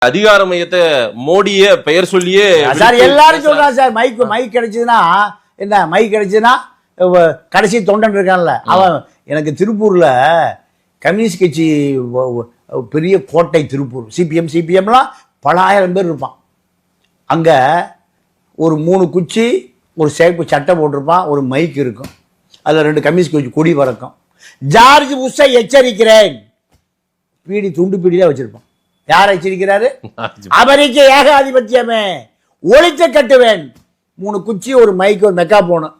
அதிகார மையத்தை மோடியே பெயர் சொல்லியே சார் எல்லாரும் சொல்றாங்க சார். மைக் கிடைச்சதுன்னா என்ன, மைக் கிடைச்சதுன்னா கடைசி தொண்டன் இருக்கான்ல அவன். எனக்கு திருப்பூர்ல கம்யூனிஸ்ட் கட்சி பெரிய கோட்டை திருப்பூர், சிபிஎம்லாம் பல ஆயிரம் பேர் இருப்பான். அங்க ஒரு 3 குச்சி, ஒரு சேப்பு சட்டை போட்டிருப்பான், ஒரு மைக் இருக்கும், அதுல 2 கம்யூனிஸ்ட் கட்சி கொடி பறக்கும். ஜார்ஜ் புஷ்ஷை எச்சரிக்கிறேன், பீடி துண்டு பீடியில வச்சிருப்பான். யாரை எச்சரிக்கிறாரு? அமெரிக்க ஏகாதிபத்தியமே ஒழித்து கட்டுவேன். 3 குச்சி, ஒரு மைக், ஒரு மெக்கா போனும்.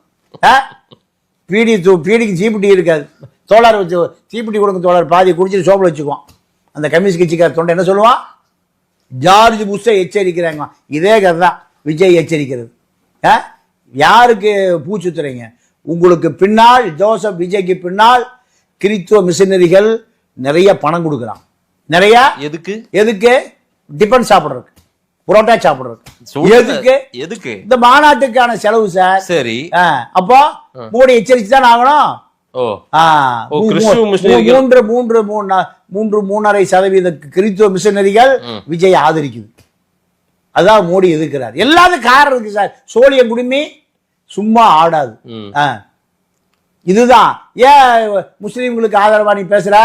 பீடிக்கு தீப்பிட்டி இருக்காது, தோளார் வச்சு தீப்பிட்டி கொடுங்க தோளார், பாதி குடிச்சிட்டு சோப்பில் வச்சுக்குவான். அந்த கம்யூனிஸ்ட் கட்சிக்கார தொண்டை என்ன சொல்லுவான்? ஜார்ஜ் புஷ்ஷை எச்சரிக்கிறாங்க. இதே கதை தான் விஜய் எச்சரிக்கிறது. யாருக்கு பூச்சுத்துறீங்க? உங்களுக்கு பின்னால், ஜோசப் விஜய்க்கு பின்னால் கிறிஸ்துவ மிஷனரிகள் நிறைய பணம் கொடுக்குறான். நிறைய எதுக்கு? டிபன் சாப்பிடுறதுக்கு, புரோட்டா சாப்பிடுறதுக்கு. எதுக்கு? இந்த மாநாட்டுக்கான செலவு சார். சரி, அப்போ மோடி எச்சரிச்சுதான் ஆகணும். 3.5% கிறிஸ்துவ மிஷனரிகள் விஜய் ஆதரிக்குது. அதான் மோடி எதிர்க்கிறார். எல்லாத்துக்கும் காரணம் இருக்கு சார். சோழியம் குடுமி சும்மா ஆடாது. இதுதான் ஏன் முஸ்லீம்களுக்கு ஆதரவா நீ பேசுற?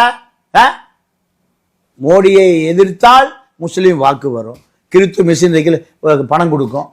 மோடியை எதிர்த்தால் முஸ்லீம் வாக்கு வரும், கிறிஸ்துவ மிஷனரிகள் பணம் கொடுக்கும்.